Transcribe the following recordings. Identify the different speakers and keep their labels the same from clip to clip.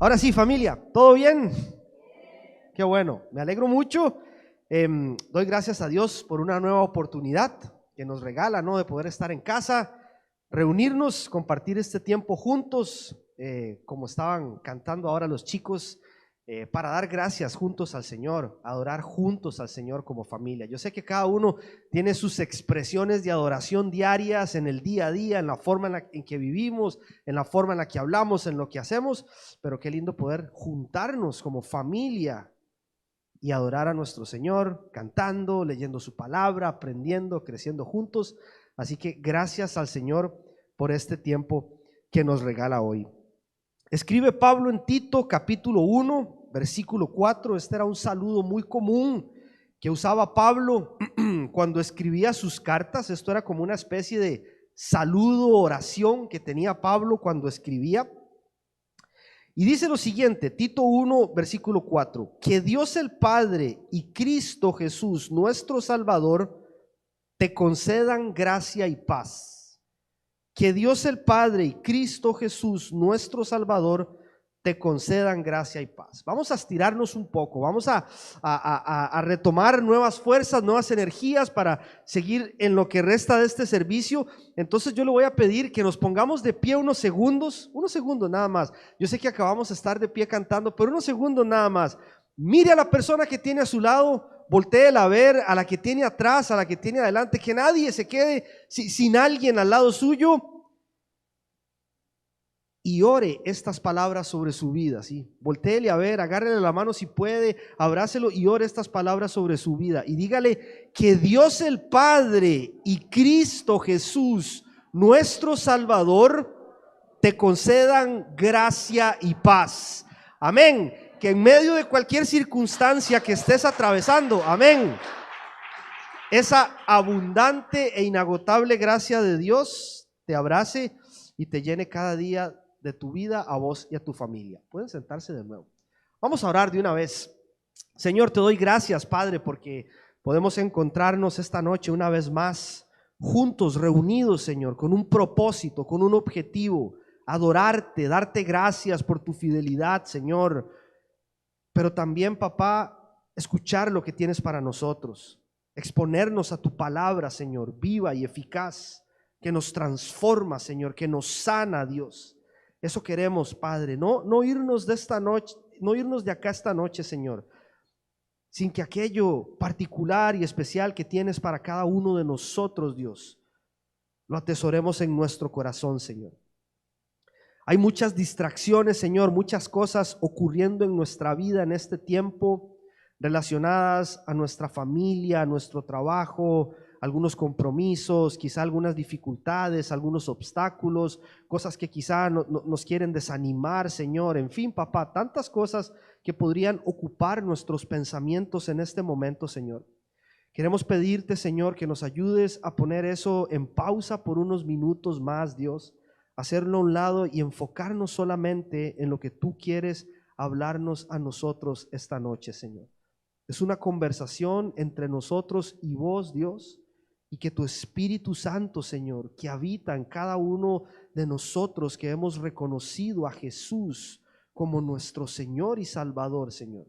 Speaker 1: Ahora sí, familia, ¿todo bien? Qué bueno, me alegro mucho. Doy gracias a Dios por una nueva oportunidad que nos regala, ¿no? De poder estar en casa, reunirnos, compartir este tiempo juntos, como estaban cantando ahora los chicos, para dar gracias juntos al Señor, adorar juntos al Señor como familia. Yo sé que cada uno tiene sus expresiones de adoración diarias en el día a día, en la forma en que vivimos, en la forma en la que hablamos, en lo que hacemos, pero qué lindo poder juntarnos como familia y adorar a nuestro Señor, cantando, leyendo su palabra, aprendiendo, creciendo juntos. Así que gracias al Señor por este tiempo que nos regala hoy. Escribe Pablo en Tito capítulo 1, versículo 4. Este era un saludo muy común que usaba Pablo cuando escribía sus cartas. Esto era como una especie de saludo, oración que tenía Pablo cuando escribía. Y dice lo siguiente, Tito 1, versículo 4, que Dios el Padre y Cristo Jesús, nuestro Salvador, te concedan gracia y paz. Que Dios el Padre y Cristo Jesús, nuestro Salvador, te concedan gracia y paz. Vamos a estirarnos un poco, vamos a retomar nuevas fuerzas, nuevas energías para seguir en lo que resta de este servicio. Entonces yo le voy a pedir que nos pongamos de pie unos segundos nada más. Yo sé que acabamos de estar de pie cantando, pero unos segundos nada más. Mire a la persona que tiene a su lado, voltéela a ver, a la que tiene atrás, a la que tiene adelante, que nadie se quede sin alguien al lado suyo. Y ore estas palabras sobre su vida, ¿sí? Voltéele a ver, agárrele la mano si puede, abrácelo y ore estas palabras sobre su vida. Y dígale que Dios el Padre y Cristo Jesús, nuestro Salvador, te concedan gracia y paz. Amén. Que en medio de cualquier circunstancia que estés atravesando, amén, esa abundante e inagotable gracia de Dios te abrace y te llene cada día de tu vida, a vos y a tu familia. Pueden sentarse de nuevo. Vamos a orar de una vez. Señor, te doy gracias, Padre, porque podemos encontrarnos esta noche una vez más, juntos, reunidos, Señor, con un propósito, con un objetivo, adorarte, darte gracias por tu fidelidad, Señor, pero también, papá, escuchar lo que tienes para nosotros, exponernos a tu palabra, Señor, viva y eficaz, que nos transforma, Señor, que nos sana, Dios. Eso queremos, Padre, no irnos de esta noche, no irnos de acá esta noche, Señor, sin que aquello particular y especial que tienes para cada uno de nosotros, Dios, lo atesoremos en nuestro corazón, Señor. Hay muchas distracciones, Señor, muchas cosas ocurriendo en nuestra vida en este tiempo, relacionadas a nuestra familia, a nuestro trabajo, algunos compromisos, quizá algunas dificultades, algunos obstáculos, cosas que quizá nos quieren desanimar, Señor. En fin, papá, tantas cosas que podrían ocupar nuestros pensamientos en este momento, Señor. Queremos pedirte, Señor, que nos ayudes a poner eso en pausa por unos minutos más, Dios, hacerlo a un lado y enfocarnos solamente en lo que tú quieres hablarnos a nosotros esta noche, Señor. Es una conversación entre nosotros y vos, Dios, y que tu Espíritu Santo, Señor, que habita en cada uno de nosotros, que hemos reconocido a Jesús como nuestro Señor y Salvador, Señor,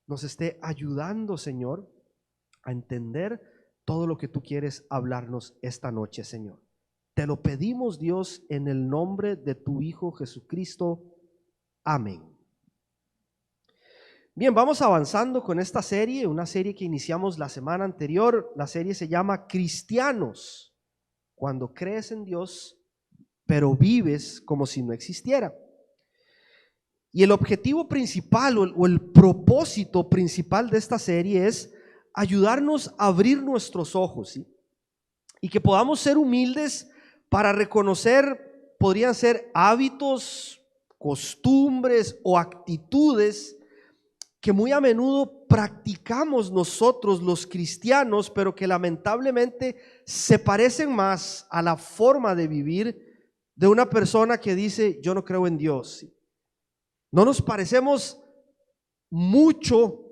Speaker 1: nos esté ayudando, Señor, a entender todo lo que tú quieres hablarnos esta noche, Señor. Te lo pedimos, Dios, en el nombre de tu Hijo Jesucristo. Amén. Bien, vamos avanzando con esta serie, una serie que iniciamos la semana anterior. La serie se llama Cristianos, cuando crees en Dios, pero vives como si no existiera. Y el objetivo principal o el propósito principal de esta serie es ayudarnos a abrir nuestros ojos, ¿sí? Y que podamos ser humildes para reconocer, podrían ser hábitos, costumbres o actitudes que muy a menudo practicamos nosotros los cristianos, pero que lamentablemente se parecen más a la forma de vivir de una persona que dice yo no creo en Dios. No nos parecemos mucho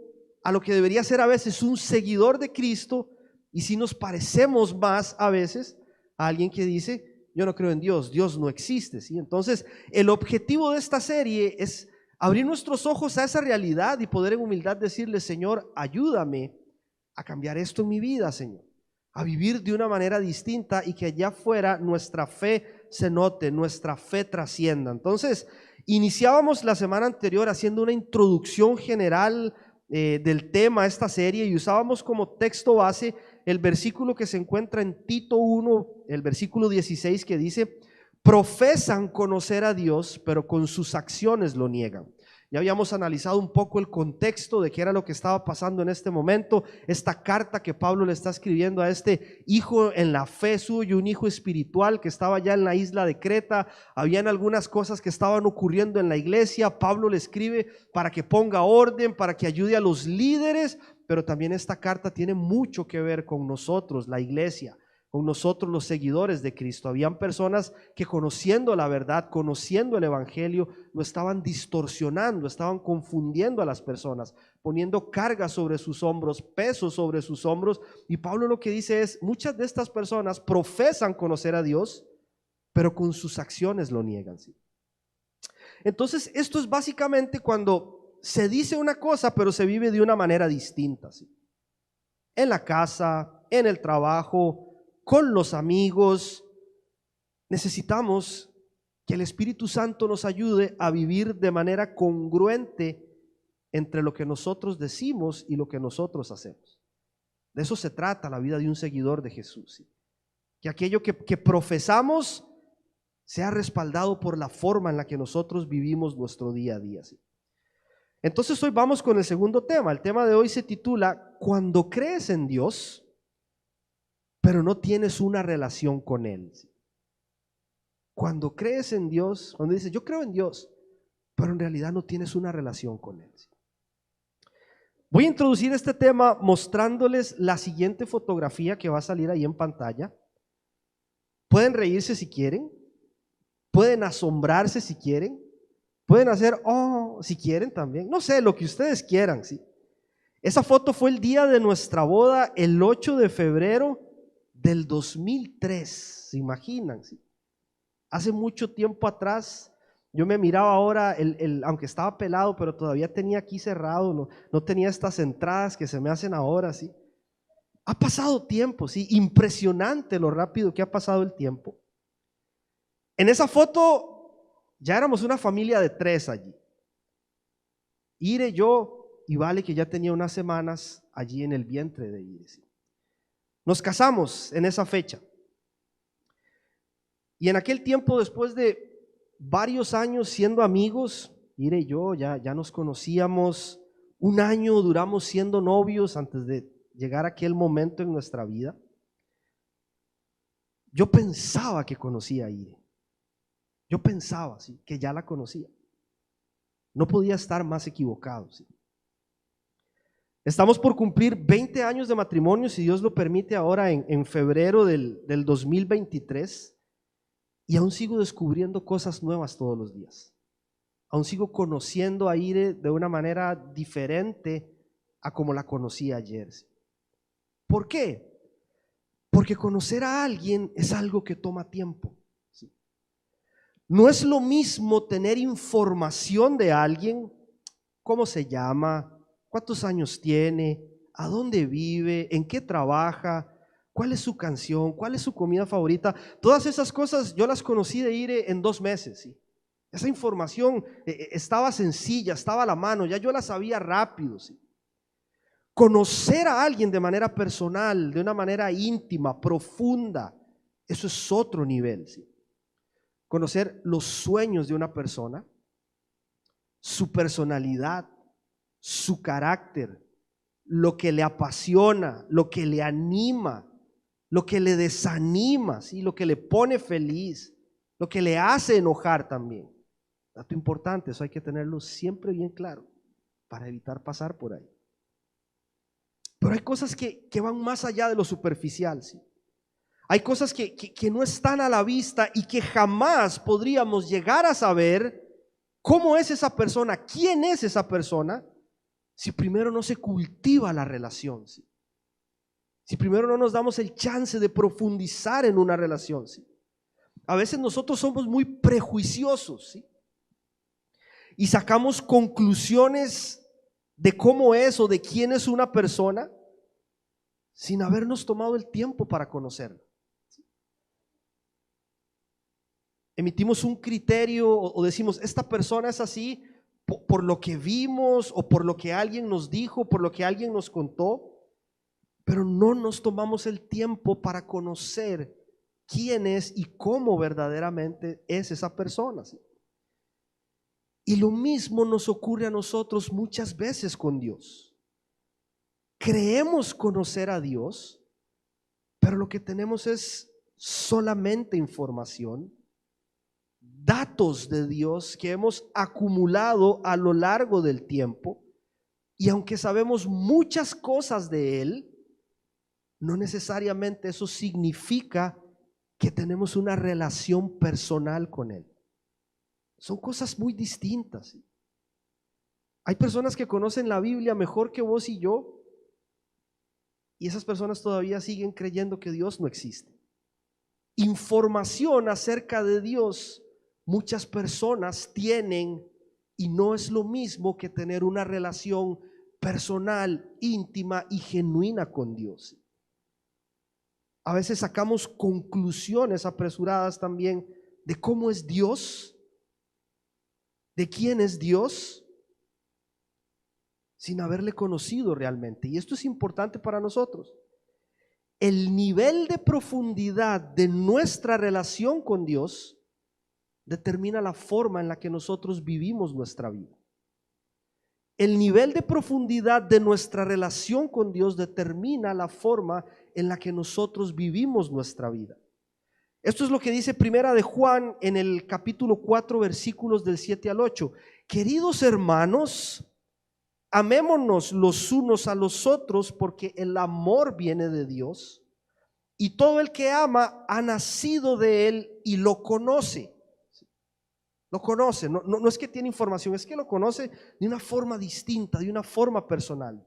Speaker 1: a lo que debería ser a veces un seguidor de Cristo, y sí nos parecemos más a veces a alguien que dice yo no creo en Dios, Dios no existe, ¿sí? Entonces el objetivo de esta serie es Abrir nuestros ojos a esa realidad y poder en humildad decirle: Señor, ayúdame a cambiar esto en mi vida, Señor, a vivir de una manera distinta y que allá afuera nuestra fe se note, nuestra fe trascienda. Entonces, iniciábamos la semana anterior haciendo una introducción general del tema, esta serie, y usábamos como texto base el versículo que se encuentra en Tito 1, el versículo 16, que dice: profesan conocer a Dios, pero con sus acciones lo niegan. Ya habíamos analizado un poco el contexto de qué era lo que estaba pasando en este momento, esta carta que Pablo le está escribiendo a este hijo en la fe suyo, un hijo espiritual que estaba ya en la isla de Creta. Habían algunas cosas que estaban ocurriendo en la iglesia. Pablo le escribe para que ponga orden, para que ayude a los líderes, pero también esta carta tiene mucho que ver con nosotros, la iglesia, con nosotros los seguidores de Cristo. Habían personas que, conociendo la verdad, conociendo el evangelio, lo estaban distorsionando, estaban confundiendo a las personas, poniendo cargas sobre sus hombros, pesos sobre sus hombros. Y Pablo lo que dice es: muchas de estas personas profesan conocer a Dios, pero con sus acciones lo niegan, ¿sí? Entonces, esto es básicamente cuando se dice una cosa, pero se vive de una manera distinta, ¿sí? En la casa, en el trabajo, con los amigos. Necesitamos que el Espíritu Santo nos ayude a vivir de manera congruente entre lo que nosotros decimos y lo que nosotros hacemos. De eso se trata la vida de un seguidor de Jesús, ¿sí? Que aquello que profesamos sea respaldado por la forma en la que nosotros vivimos nuestro día a día, ¿sí? Entonces hoy vamos con el segundo tema. El tema de hoy se titula: cuando crees en Dios, pero no tienes una relación con Él. Cuando crees en Dios, cuando dices: yo creo en Dios, pero en realidad no tienes una relación con Él. Voy a introducir este tema mostrándoles la siguiente fotografía que va a salir ahí en pantalla. Pueden reírse si quieren, pueden asombrarse si quieren, pueden hacer oh si quieren también, no sé, lo que ustedes quieran, ¿sí? Esa foto fue el día de nuestra boda, el 8 de febrero del 2003, ¿se imaginan? ¿Sí? Hace mucho tiempo atrás. Yo me miraba ahora, aunque estaba pelado, pero todavía tenía aquí cerrado, no tenía estas entradas que se me hacen ahora, ¿sí? Ha pasado tiempo, ¿sí? Impresionante lo rápido que ha pasado el tiempo. En esa foto ya éramos una familia de 3 allí. Ire, yo y Vale, que ya tenía unas semanas allí en el vientre de Ire, ¿sí? Nos casamos en esa fecha. Y en aquel tiempo, después de varios años siendo amigos, Ire y yo ya nos conocíamos. Un año duramos siendo novios antes de llegar a aquel momento en nuestra vida. Yo pensaba que conocía a Ire. Yo pensaba, ¿sí?, que ya la conocía. No podía estar más equivocado, ¿sí? Estamos por cumplir 20 años de matrimonio, si Dios lo permite, ahora en febrero del 2023, y aún sigo descubriendo cosas nuevas todos los días. Aún sigo conociendo a Ire de una manera diferente a como la conocí ayer. ¿Por qué? Porque conocer a alguien es algo que toma tiempo, ¿sí? No es lo mismo tener información de alguien: cómo se llama, cuántos años tiene, a dónde vive, en qué trabaja, cuál es su canción, cuál es su comida favorita. Todas esas cosas yo las conocí de Ire en 2 meses, ¿sí? Esa información estaba sencilla, estaba a la mano, ya yo la sabía rápido, ¿sí? Conocer a alguien de manera personal, de una manera íntima, profunda, eso es otro nivel, ¿sí? Conocer los sueños de una persona, su personalidad, su carácter, lo que le apasiona, lo que le anima, lo que le desanima, ¿sí?, lo que le pone feliz, lo que le hace enojar también. Dato importante, eso hay que tenerlo siempre bien claro para evitar pasar por ahí. Pero hay cosas que van más allá de lo superficial, ¿sí? Hay cosas que no están a la vista y que jamás podríamos llegar a saber cómo es esa persona, quién es esa persona, si primero no se cultiva la relación, ¿sí? Si primero no nos damos el chance de profundizar en una relación, ¿sí? A veces nosotros somos muy prejuiciosos, ¿sí? y sacamos conclusiones de cómo es o de quién es una persona sin habernos tomado el tiempo para conocerla. Emitimos un criterio o decimos, esta persona es así por lo que vimos o por lo que alguien nos dijo, por lo que alguien nos contó, pero no nos tomamos el tiempo para conocer quién es y cómo verdaderamente es esa persona, ¿sí? Y lo mismo nos ocurre a nosotros muchas veces con Dios. Creemos conocer a Dios, pero lo que tenemos es solamente información, datos de Dios que hemos acumulado a lo largo del tiempo, y aunque sabemos muchas cosas de Él, no necesariamente eso significa que tenemos una relación personal con Él. Son cosas muy distintas. Hay personas que conocen la Biblia mejor que vos y yo, y esas personas todavía siguen creyendo que Dios no existe. Información acerca de Dios muchas personas tienen, y no es lo mismo que tener una relación personal, íntima y genuina con Dios. A veces sacamos conclusiones apresuradas también de cómo es Dios, de quién es Dios, sin haberle conocido realmente. Y esto es importante para nosotros. El nivel de profundidad de nuestra relación con Dios determina la forma en la que nosotros vivimos nuestra vida. El nivel de profundidad de nuestra relación con Dios determina la forma en la que nosotros vivimos nuestra vida. Esto es lo que dice Primera de Juan en el capítulo 4, versículos del 7 al 8. Queridos hermanos, amémonos los unos a los otros, porque el amor viene de Dios, y todo el que ama ha nacido de Él y lo conoce. Lo conoce, no es que tiene información, es que lo conoce de una forma distinta, de una forma personal.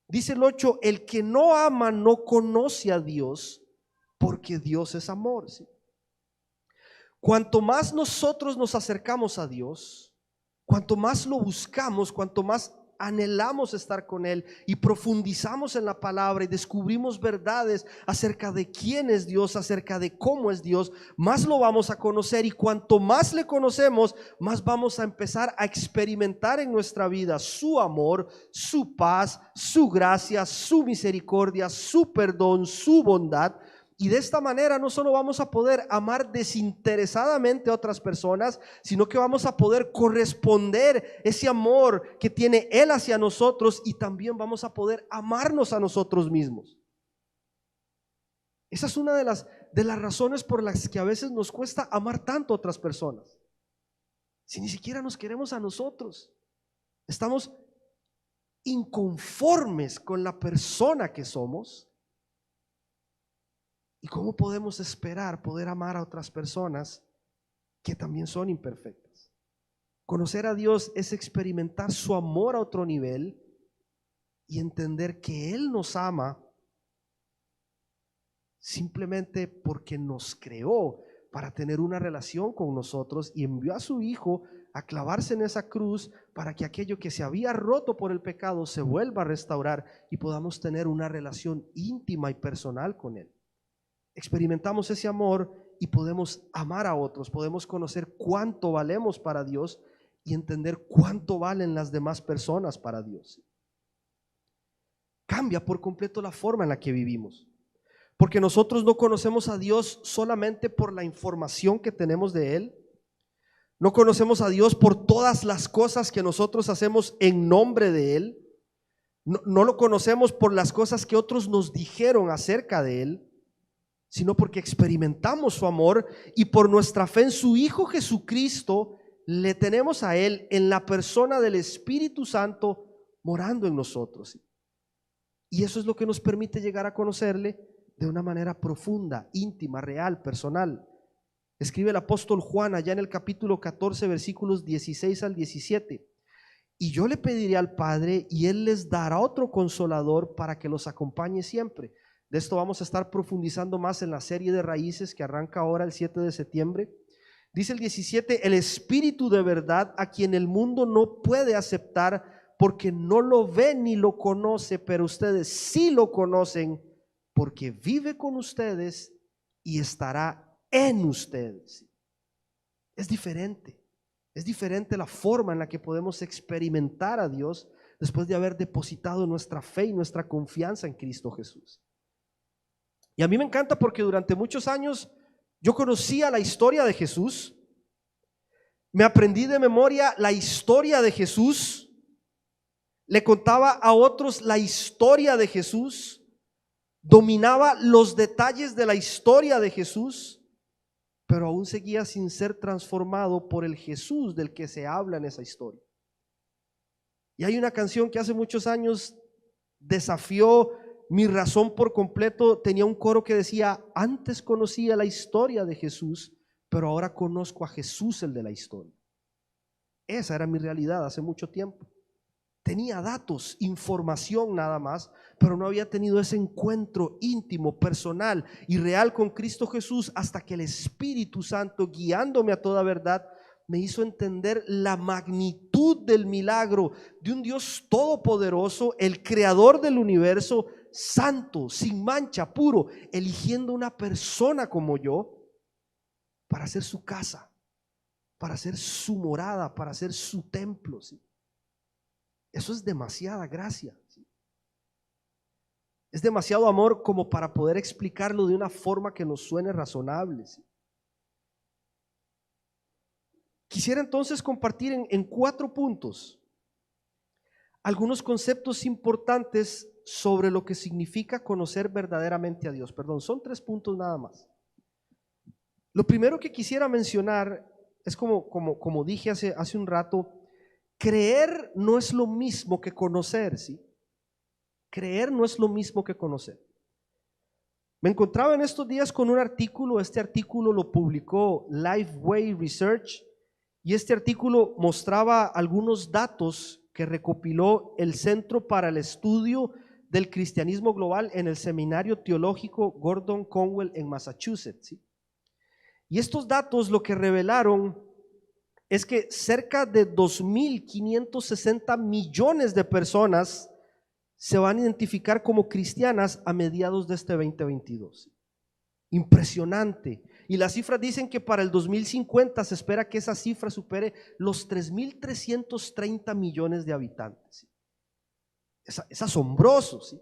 Speaker 1: Dice el 8, el que no ama no conoce a Dios, porque Dios es amor, ¿sí? Cuanto más nosotros nos acercamos a Dios, cuanto más lo buscamos, cuanto más anhelamos estar con Él y profundizamos en la palabra y descubrimos verdades acerca de quién es Dios, acerca de cómo es Dios, más lo vamos a conocer, y cuanto más le conocemos, más vamos a empezar a experimentar en nuestra vida su amor, su paz, su gracia, su misericordia, su perdón, su bondad. Y de esta manera no solo vamos a poder amar desinteresadamente a otras personas, sino que vamos a poder corresponder ese amor que tiene Él hacia nosotros, y también vamos a poder amarnos a nosotros mismos. Esa es una de las razones por las que a veces nos cuesta amar tanto a otras personas. Si ni siquiera nos queremos a nosotros, estamos inconformes con la persona que somos. ¿Y cómo podemos esperar poder amar a otras personas que también son imperfectas? Conocer a Dios es experimentar su amor a otro nivel y entender que Él nos ama simplemente porque nos creó para tener una relación con nosotros, y envió a su Hijo a clavarse en esa cruz para que aquello que se había roto por el pecado se vuelva a restaurar y podamos tener una relación íntima y personal con Él. Experimentamos ese amor y podemos amar a otros, podemos conocer cuánto valemos para Dios y entender cuánto valen las demás personas para Dios. Cambia por completo la forma en la que vivimos, porque nosotros no conocemos a Dios solamente por la información que tenemos de Él. No conocemos a Dios por todas las cosas que nosotros hacemos en nombre de Él. No lo conocemos por las cosas que otros nos dijeron acerca de Él, sino porque experimentamos su amor y por nuestra fe en su Hijo Jesucristo le tenemos a Él en la persona del Espíritu Santo morando en nosotros. Y eso es lo que nos permite llegar a conocerle de una manera profunda, íntima, real, personal. Escribe el apóstol Juan allá en el capítulo 14, versículos 16 al 17. Y yo le pediré al Padre, y Él les dará otro consolador para que los acompañe siempre. De esto vamos a estar profundizando más en la serie de raíces que arranca ahora el 7 de septiembre. Dice el 17, el Espíritu de verdad, a quien el mundo no puede aceptar porque no lo ve ni lo conoce, pero ustedes sí lo conocen porque vive con ustedes y estará en ustedes. Es diferente la forma en la que podemos experimentar a Dios después de haber depositado nuestra fe y nuestra confianza en Cristo Jesús. Y a mí me encanta porque durante muchos años yo conocía la historia de Jesús, me aprendí de memoria la historia de Jesús, le contaba a otros la historia de Jesús, dominaba los detalles de la historia de Jesús, pero aún seguía sin ser transformado por el Jesús del que se habla en esa historia. Y hay una canción que hace muchos años desafió mi razón por completo. Tenía un coro que decía: antes conocía la historia de Jesús, pero ahora conozco a Jesús, el de la historia. Esa era mi realidad hace mucho tiempo. Tenía datos, información nada más, pero no había tenido ese encuentro íntimo, personal y real con Cristo Jesús hasta que el Espíritu Santo, guiándome a toda verdad, me hizo entender la magnitud del milagro de un Dios todopoderoso, el creador del universo, santo, sin mancha, puro, eligiendo una persona como yo para hacer su casa, para hacer su morada, para hacer su templo, ¿sí? Eso es demasiada gracia, ¿sí? Es demasiado amor como para poder explicarlo de una forma que nos suene razonable, ¿sí? Quisiera entonces compartir en 4 puntos algunos conceptos importantes sobre lo que significa conocer verdaderamente a Dios. Perdón, son 3 puntos nada más. Lo primero que quisiera mencionar es como dije hace un rato, creer no es lo mismo que conocer, ¿sí? Creer no es lo mismo que conocer. Me encontraba en estos días con un artículo. Este artículo lo publicó Lifeway Research y este artículo mostraba algunos datos que recopiló el Centro para el Estudio del Cristianismo Global en el Seminario Teológico Gordon Conwell en Massachusetts, ¿sí? Y estos datos lo que revelaron es que cerca de 2.560 millones de personas se van a identificar como cristianas a mediados de este 2022. Impresionante. Y las cifras dicen que para el 2050 se espera que esa cifra supere los 3.330 millones de habitantes. Es asombroso, ¿sí?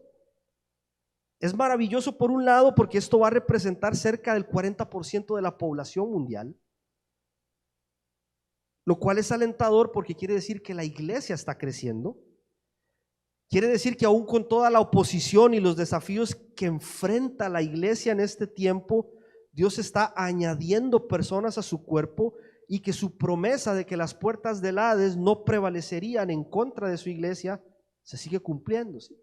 Speaker 1: Es maravilloso por un lado porque esto va a representar cerca del 40% de la población mundial, lo cual es alentador porque quiere decir que la iglesia está creciendo. Quiere decir que aún con toda la oposición y los desafíos que enfrenta la iglesia en este tiempo, Dios está añadiendo personas a su cuerpo y que su promesa de que las puertas del Hades no prevalecerían en contra de su iglesia se sigue cumpliendo, ¿sí?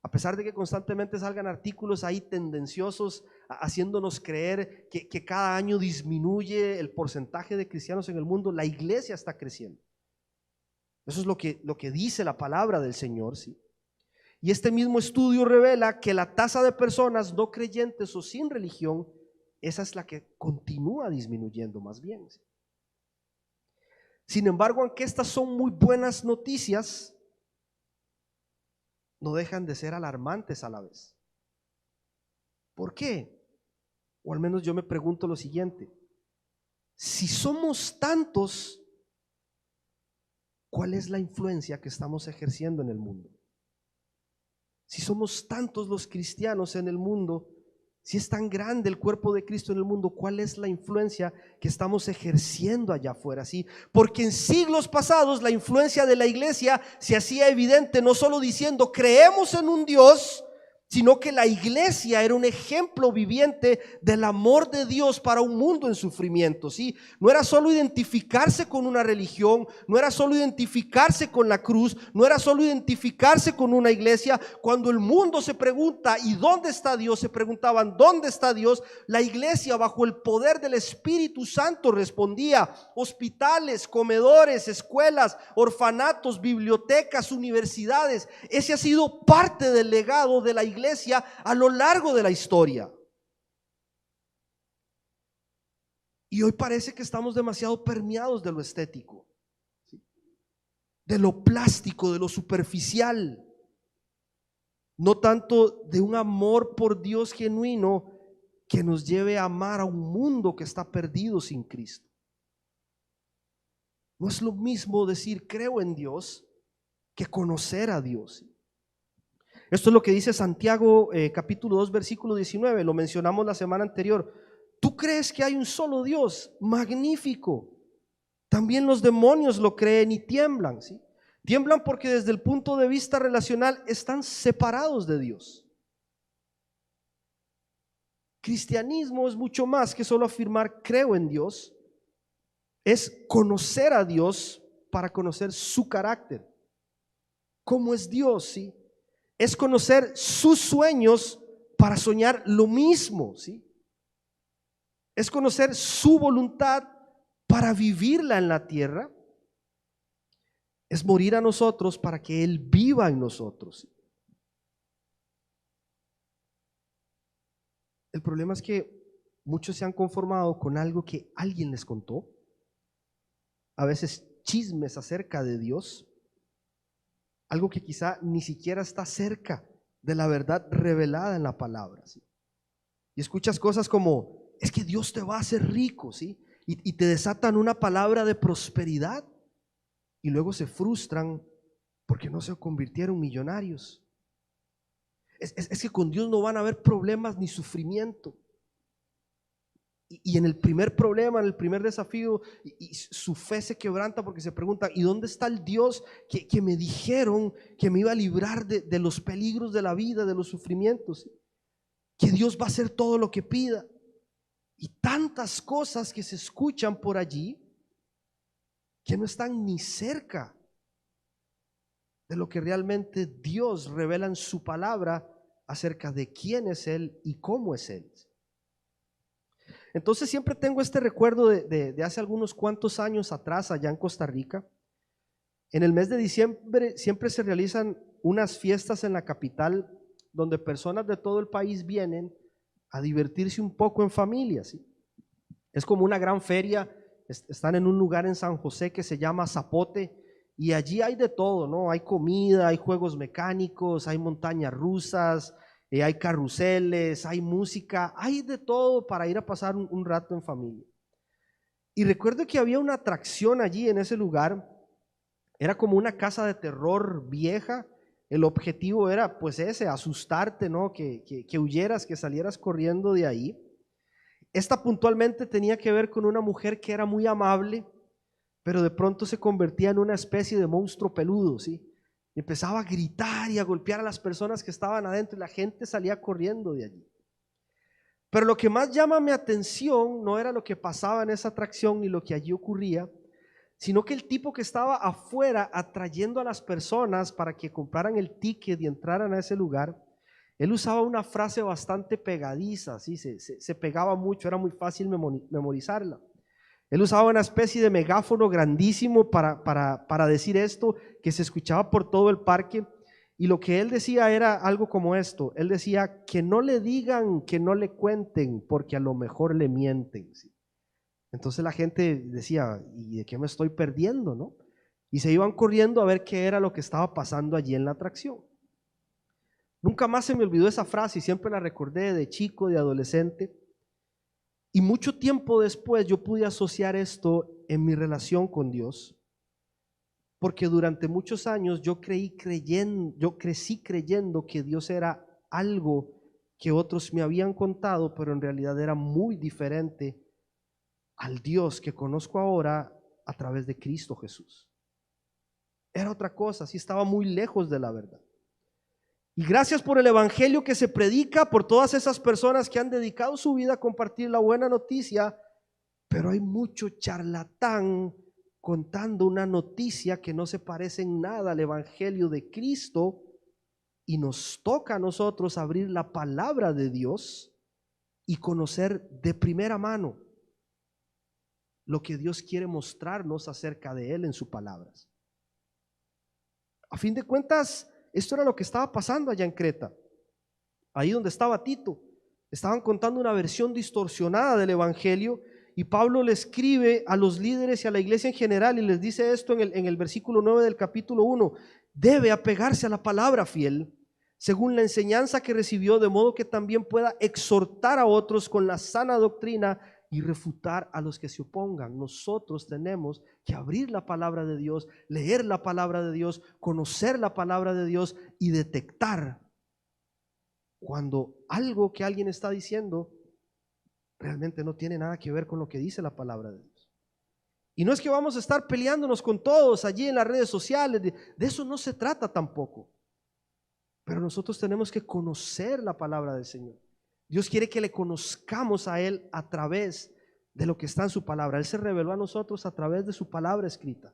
Speaker 1: A pesar de que constantemente salgan artículos ahí tendenciosos haciéndonos creer que cada año disminuye el porcentaje de cristianos en el mundo, la iglesia está creciendo. Eso es lo que dice la palabra del Señor, ¿sí? Y este mismo estudio revela que la tasa de personas no creyentes o sin religión, esa es la que continúa disminuyendo más bien, ¿sí? Sin embargo, aunque estas son muy buenas noticias, no dejan de ser alarmantes a la vez. ¿Por qué? O al menos yo me pregunto lo siguiente: si somos tantos, ¿cuál es la influencia que estamos ejerciendo en el mundo? Si somos tantos los cristianos en el mundo, si es tan grande el cuerpo de Cristo en el mundo, ¿cuál es la influencia que estamos ejerciendo allá afuera? ¿Sí? Porque en siglos pasados la influencia de la iglesia se hacía evidente no solo diciendo creemos en un Dios, sino que la iglesia era un ejemplo viviente del amor de Dios para un mundo en sufrimiento, ¿sí? No era solo identificarse con una religión, no era solo identificarse con la cruz, no era solo identificarse con una iglesia. Cuando el mundo se pregunta ¿y dónde está Dios?, se preguntaban ¿dónde está Dios?, la iglesia bajo el poder del Espíritu Santo respondía: hospitales, comedores, escuelas, orfanatos, bibliotecas, universidades. Ese ha sido parte del legado de la iglesia a lo largo de la historia. Y hoy parece que estamos demasiado permeados de lo estético, ¿sí? De lo plástico, de lo superficial, no tanto de un amor por Dios genuino que nos lleve a amar a un mundo que está perdido sin Cristo. No es lo mismo decir creo en Dios que conocer a Dios. Esto es lo que dice Santiago capítulo 2 versículo 19, lo mencionamos la semana anterior. ¿Tú crees que hay un solo Dios? Magnífico. También los demonios lo creen y tiemblan, ¿sí? Tiemblan porque desde el punto de vista relacional están separados de Dios. Cristianismo es mucho más que solo afirmar creo en Dios. Es conocer a Dios para conocer su carácter. ¿Cómo es Dios? ¿Sí? Es conocer sus sueños para soñar lo mismo, ¿sí? Es conocer su voluntad para vivirla en la tierra. Es morir a nosotros para que Él viva en nosotros. El problema es que muchos se han conformado con algo que alguien les contó, a veces chismes acerca de Dios, algo que quizá ni siquiera está cerca de la verdad revelada en la palabra, ¿sí? Y escuchas cosas como, es que Dios te va a hacer rico, ¿sí? Y te desatan una palabra de prosperidad y luego se frustran porque no se convirtieron millonarios. Es que con Dios no van a haber problemas ni sufrimiento. Y en el primer problema, en el primer desafío, y su fe se quebranta porque se pregunta, ¿y dónde está el Dios que me dijeron que me iba a librar de los peligros de la vida, de los sufrimientos? Que Dios va a hacer todo lo que pida. Y tantas cosas que se escuchan por allí que no están ni cerca de lo que realmente Dios revela en su palabra acerca de quién es Él y cómo es Él. Entonces siempre tengo este recuerdo de hace algunos cuantos años atrás allá en Costa Rica. En el mes de diciembre siempre se realizan unas fiestas en la capital donde personas de todo el país vienen a divertirse un poco en familia, ¿sí? Es como una gran feria. Están en un lugar en San José que se llama Zapote y allí hay de todo, ¿no? Hay comida, hay juegos mecánicos, hay montañas rusas, hay carruseles, hay música, hay de todo para ir a pasar un rato en familia. Y recuerdo que había una atracción allí en ese lugar. Era como una casa de terror vieja. El objetivo era pues ese, asustarte, ¿no? Que huyeras, que salieras corriendo de ahí. Esta puntualmente tenía que ver con una mujer que era muy amable, pero de pronto se convertía en una especie de monstruo peludo, ¿sí? Y empezaba a gritar y a golpear a las personas que estaban adentro y la gente salía corriendo de allí. Pero lo que más llama mi atención no era lo que pasaba en esa atracción ni lo que allí ocurría, sino que el tipo que estaba afuera atrayendo a las personas para que compraran el ticket y entraran a ese lugar, él usaba una frase bastante pegadiza, ¿sí? Se pegaba mucho, era muy fácil memorizarla. Él usaba una especie de megáfono grandísimo para decir esto, que se escuchaba por todo el parque. Y lo que él decía era algo como esto. Él decía, que no le digan, que no le cuenten, porque a lo mejor le mienten, ¿sí? Entonces la gente decía, ¿y de qué me estoy perdiendo, no? Y se iban corriendo a ver qué era lo que estaba pasando allí en la atracción. Nunca más se me olvidó esa frase y siempre la recordé de chico, de adolescente. Y mucho tiempo después yo pude asociar esto en mi relación con Dios, porque durante muchos años yo crecí creyendo que Dios era algo que otros me habían contado, pero en realidad era muy diferente al Dios que conozco ahora a través de Cristo Jesús. Era otra cosa, sí, estaba muy lejos de la verdad. Y gracias por el evangelio que se predica, por todas esas personas que han dedicado su vida a compartir la buena noticia, pero hay mucho charlatán contando una noticia que no se parece en nada al evangelio de Cristo, y nos toca a nosotros abrir la palabra de Dios y conocer de primera mano lo que Dios quiere mostrarnos acerca de Él en sus palabras. A fin de cuentas, esto era lo que estaba pasando allá en Creta, ahí donde estaba Tito. Estaban contando una versión distorsionada del evangelio y Pablo le escribe a los líderes y a la iglesia en general y les dice esto en el versículo 9 del capítulo 1: debe apegarse a la palabra fiel, según la enseñanza que recibió, de modo que también pueda exhortar a otros con la sana doctrina y refutar a los que se opongan. Nosotros tenemos que abrir la palabra de Dios, leer la palabra de Dios, conocer la palabra de Dios y detectar cuando algo que alguien está diciendo realmente no tiene nada que ver con lo que dice la palabra de Dios. Y no es que vamos a estar peleándonos con todos allí en las redes sociales, de eso no se trata tampoco. Pero nosotros tenemos que conocer la palabra del Señor. Dios quiere que le conozcamos a Él a través de lo que está en su palabra. Él se reveló a nosotros a través de su palabra escrita.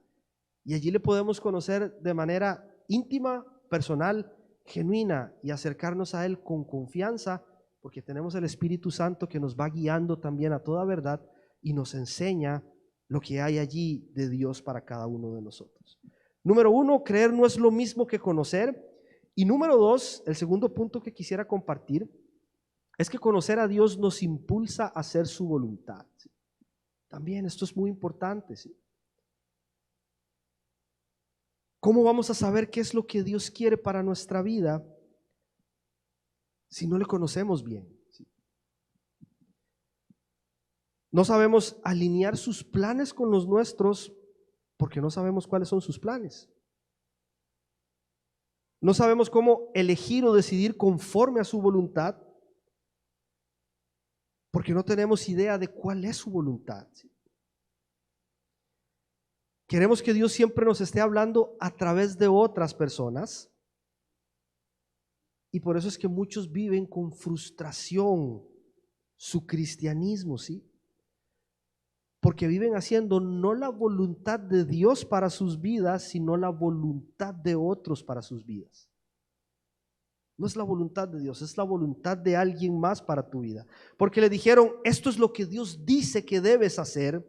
Speaker 1: Y allí le podemos conocer de manera íntima, personal, genuina, y acercarnos a Él con confianza, porque tenemos el Espíritu Santo que nos va guiando también a toda verdad y nos enseña lo que hay allí de Dios para cada uno de nosotros. Número 1, creer no es lo mismo que conocer. Y número 2, el segundo punto que quisiera compartir es que conocer a Dios nos impulsa a hacer su voluntad. ¿Sí? También esto es muy importante. ¿Sí? ¿Cómo vamos a saber qué es lo que Dios quiere para nuestra vida si no le conocemos bien? ¿Sí? No sabemos alinear sus planes con los nuestros porque no sabemos cuáles son sus planes. No sabemos cómo elegir o decidir conforme a su voluntad porque no tenemos idea de cuál es su voluntad. ¿Sí? Queremos que Dios siempre nos esté hablando a través de otras personas y por eso es que muchos viven con frustración su cristianismo, ¿sí? Porque viven haciendo no la voluntad de Dios para sus vidas, sino la voluntad de otros para sus vidas. No es la voluntad de Dios, es la voluntad de alguien más para tu vida. Porque le dijeron, esto es lo que Dios dice que debes hacer.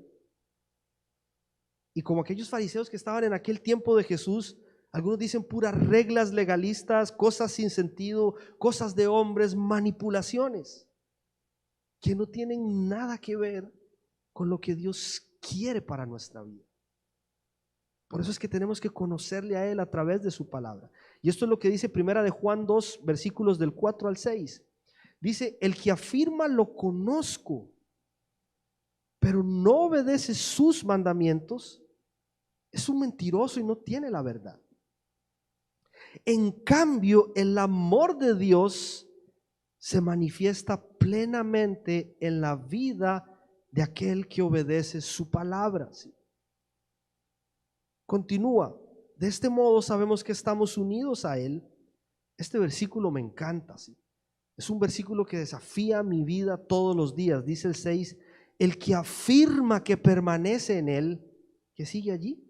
Speaker 1: Y como aquellos fariseos que estaban en aquel tiempo de Jesús, algunos dicen puras reglas legalistas, cosas sin sentido, cosas de hombres, manipulaciones, que no tienen nada que ver con lo que Dios quiere para nuestra vida. Por eso es que tenemos que conocerle a Él a través de su palabra. Y esto es lo que dice primera de Juan 2, versículos del 4 al 6. Dice, el que afirma lo conozco, pero no obedece sus mandamientos, es un mentiroso y no tiene la verdad. En cambio, el amor de Dios se manifiesta plenamente en la vida de aquel que obedece su palabra. ¿Sí? Continúa, de este modo sabemos que estamos unidos a Él. Este versículo me encanta, ¿sí? Es un versículo que desafía mi vida todos los días. Dice el 6, el que afirma que permanece en Él, que sigue allí,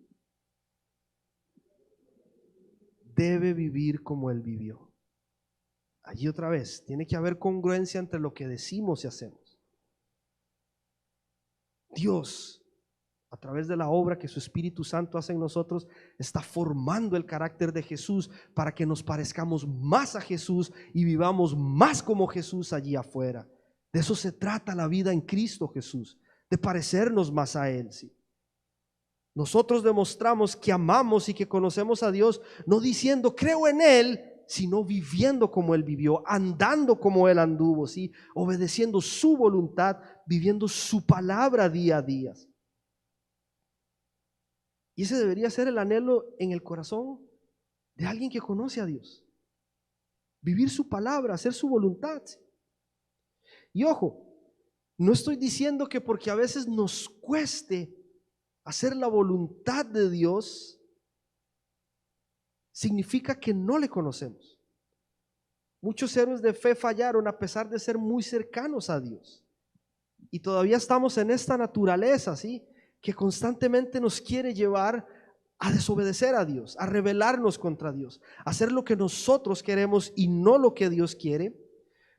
Speaker 1: debe vivir como Él vivió. Allí otra vez, tiene que haber congruencia entre lo que decimos y hacemos. Dios, a través de la obra que su Espíritu Santo hace en nosotros, está formando el carácter de Jesús para que nos parezcamos más a Jesús y vivamos más como Jesús allí afuera. De eso se trata la vida en Cristo Jesús, de parecernos más a Él. ¿Sí? Nosotros demostramos que amamos y que conocemos a Dios, no diciendo creo en Él, sino viviendo como Él vivió, andando como Él anduvo, ¿sí? Obedeciendo su voluntad, viviendo su palabra día a día. Y ese debería ser el anhelo en el corazón de alguien que conoce a Dios. Vivir su palabra, hacer su voluntad. Y ojo, no estoy diciendo que porque a veces nos cueste hacer la voluntad de Dios, significa que no le conocemos. Muchos héroes de fe fallaron a pesar de ser muy cercanos a Dios. Y todavía estamos en esta naturaleza, ¿sí? Que constantemente nos quiere llevar a desobedecer a Dios, a rebelarnos contra Dios, a hacer lo que nosotros queremos y no lo que Dios quiere.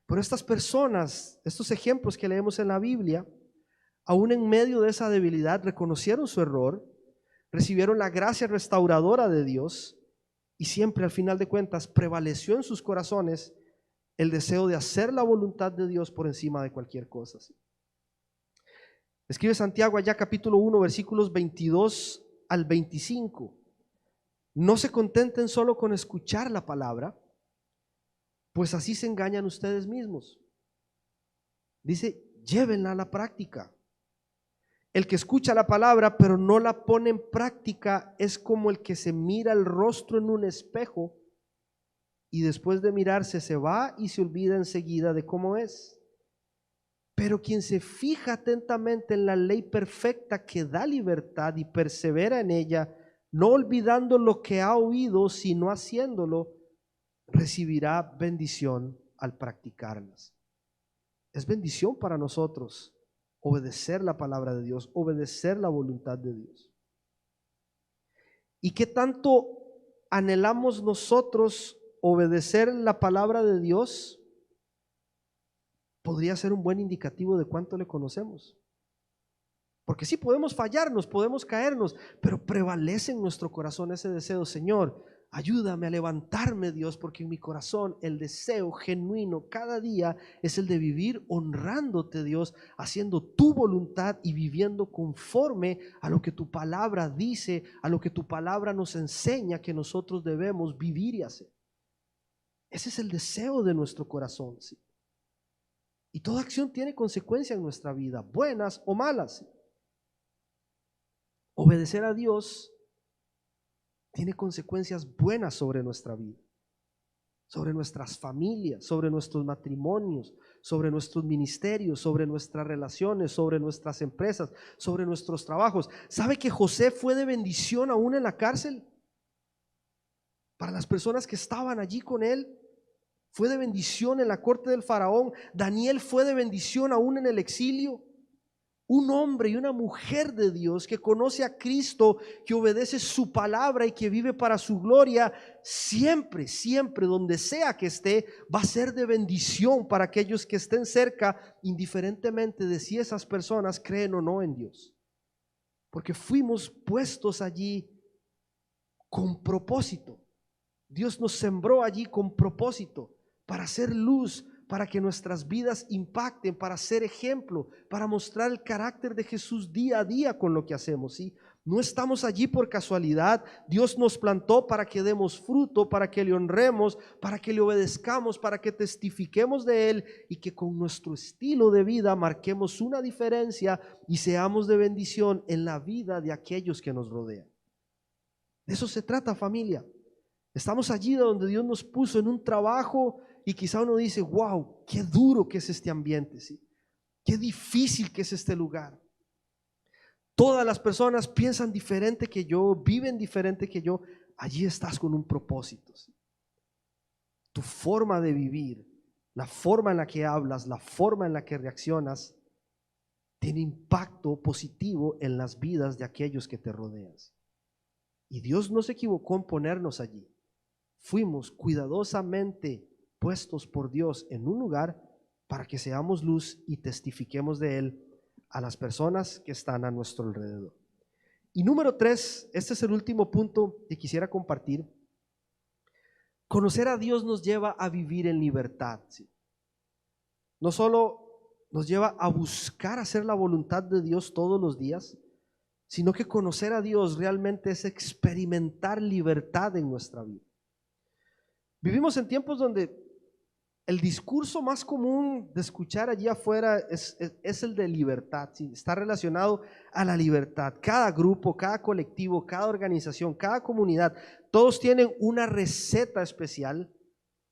Speaker 1: Pero estas personas, estos ejemplos que leemos en la Biblia, aún en medio de esa debilidad, reconocieron su error, recibieron la gracia restauradora de Dios y siempre al final de cuentas prevaleció en sus corazones el deseo de hacer la voluntad de Dios por encima de cualquier cosa. Escribe Santiago allá capítulo 1 versículos 22 al 25. No se contenten solo con escuchar la palabra, pues así se engañan ustedes mismos. Dice, llévenla a la práctica. El que escucha la palabra pero no la pone en práctica es como el que se mira el rostro en un espejo y después de mirarse se va y se olvida enseguida de cómo es. Pero quien se fija atentamente en la ley perfecta que da libertad y persevera en ella, no olvidando lo que ha oído, sino haciéndolo, recibirá bendición al practicarlas. Es bendición para nosotros obedecer la palabra de Dios, obedecer la voluntad de Dios. ¿Y qué tanto anhelamos nosotros obedecer la palabra de Dios? Podría ser un buen indicativo de cuánto le conocemos. Porque sí podemos fallarnos, podemos caernos, pero prevalece en nuestro corazón ese deseo. Señor, ayúdame a levantarme, Dios, porque en mi corazón el deseo genuino cada día es el de vivir honrándote, Dios, haciendo tu voluntad y viviendo conforme a lo que tu palabra dice, a lo que tu palabra nos enseña que nosotros debemos vivir y hacer. Ese es el deseo de nuestro corazón, ¿sí? Y toda acción tiene consecuencias en nuestra vida, buenas o malas, ¿sí? Obedecer a Dios tiene consecuencias buenas sobre nuestra vida, sobre nuestras familias, sobre nuestros matrimonios, sobre nuestros ministerios, sobre nuestras relaciones, sobre nuestras empresas, sobre nuestros trabajos. ¿Sabe que José fue de bendición aún en la cárcel? Para las personas que estaban allí con él, fue de bendición en la corte del faraón. Daniel fue de bendición aún en el exilio. Un hombre y una mujer de Dios que conoce a Cristo, que obedece su palabra y que vive para su gloria, siempre, siempre, donde sea que esté, va a ser de bendición para aquellos que estén cerca, indiferentemente de si esas personas creen o no en Dios. Porque fuimos puestos allí con propósito. Dios nos sembró allí con propósito para hacer luz, para que nuestras vidas impacten, para ser ejemplo, para mostrar el carácter de Jesús día a día con lo que hacemos, ¿sí? No estamos allí por casualidad. Dios nos plantó para que demos fruto, para que le honremos, para que le obedezcamos, para que testifiquemos de Él y que con nuestro estilo de vida marquemos una diferencia y seamos de bendición en la vida de aquellos que nos rodean. De eso se trata, familia. Estamos allí donde Dios nos puso en un trabajo y quizá uno dice, wow, qué duro que es este ambiente, ¿sí? Qué difícil que es este lugar. Todas las personas piensan diferente que yo, viven diferente que yo. Allí estás con un propósito, ¿sí? Tu forma de vivir, la forma en la que hablas, la forma en la que reaccionas, tiene impacto positivo en las vidas de aquellos que te rodean. Y Dios no se equivocó en ponernos allí. Fuimos cuidadosamente puestos por Dios en un lugar para que seamos luz y testifiquemos de Él a las personas que están a nuestro alrededor. Y número 3, este es el último punto que quisiera compartir. Conocer a Dios nos lleva a vivir en libertad, ¿sí? No solo nos lleva a buscar hacer la voluntad de Dios todos los días, sino que conocer a Dios realmente es experimentar libertad en nuestra vida. Vivimos en tiempos donde el discurso más común de escuchar allí afuera es el de libertad, ¿sí? Está relacionado a la libertad. Cada grupo, cada colectivo, cada organización, cada comunidad, todos tienen una receta especial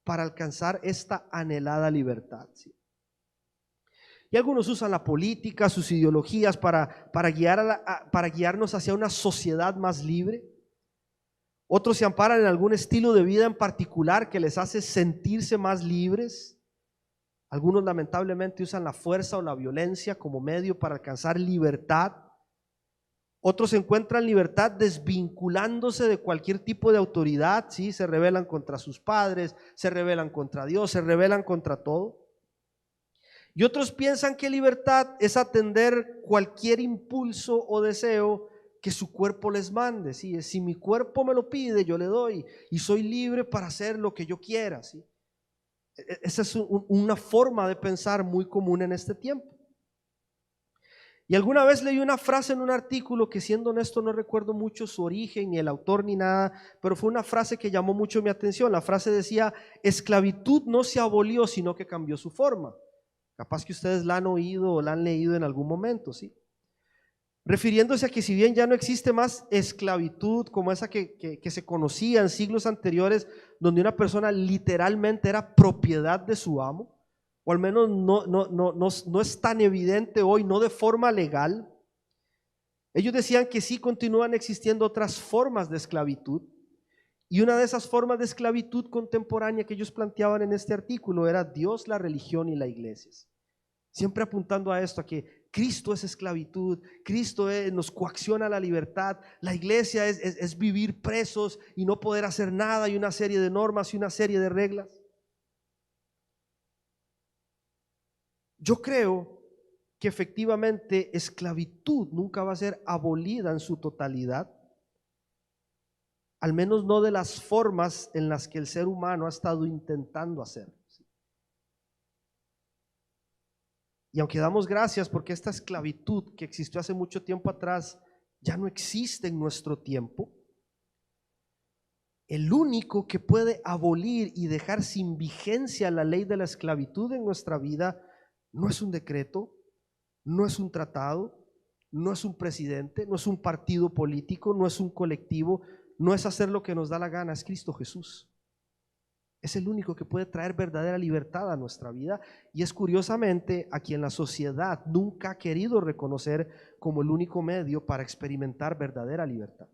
Speaker 1: para alcanzar esta anhelada libertad, ¿sí? Y algunos usan la política, sus ideologías para guiarnos hacia una sociedad más libre. Otros se amparan en algún estilo de vida en particular que les hace sentirse más libres. Algunos lamentablemente usan la fuerza o la violencia como medio para alcanzar libertad. Otros encuentran libertad desvinculándose de cualquier tipo de autoridad, ¿sí? Se rebelan contra sus padres, se rebelan contra Dios, se rebelan contra todo. Y otros piensan que libertad es atender cualquier impulso o deseo que su cuerpo les mande, ¿sí? Si mi cuerpo me lo pide, yo le doy y soy libre para hacer lo que yo quiera, ¿sí? Esa es una forma de pensar muy común en este tiempo. Y alguna vez leí una frase en un artículo que, siendo honesto, no recuerdo mucho su origen, ni el autor, ni nada, pero fue una frase que llamó mucho mi atención. La frase decía: esclavitud no se abolió, sino que cambió su forma. Capaz que ustedes la han oído o la han leído en algún momento, ¿sí? Refiriéndose a que, si bien ya no existe más esclavitud como esa que se conocía en siglos anteriores, donde una persona literalmente era propiedad de su amo, o al menos no es tan evidente hoy, no de forma legal. Ellos decían que sí continúan existiendo otras formas de esclavitud, y una de esas formas de esclavitud contemporánea que ellos planteaban en este artículo era Dios, la religión y la iglesia. Siempre apuntando a esto, a que Cristo es esclavitud, Cristo nos coacciona a la libertad, la iglesia es vivir presos y no poder hacer nada, y una serie de normas y una serie de reglas. Yo creo que efectivamente esclavitud nunca va a ser abolida en su totalidad, al menos no de las formas en las que el ser humano ha estado intentando hacerlo. Y aunque damos gracias porque esta esclavitud que existió hace mucho tiempo atrás ya no existe en nuestro tiempo, el único que puede abolir y dejar sin vigencia la ley de la esclavitud en nuestra vida no es un decreto, no es un tratado, no es un presidente, no es un partido político, no es un colectivo, no es hacer lo que nos da la gana, es Cristo Jesús. Es el único que puede traer verdadera libertad a nuestra vida, y es curiosamente a quien la sociedad nunca ha querido reconocer como el único medio para experimentar verdadera libertad.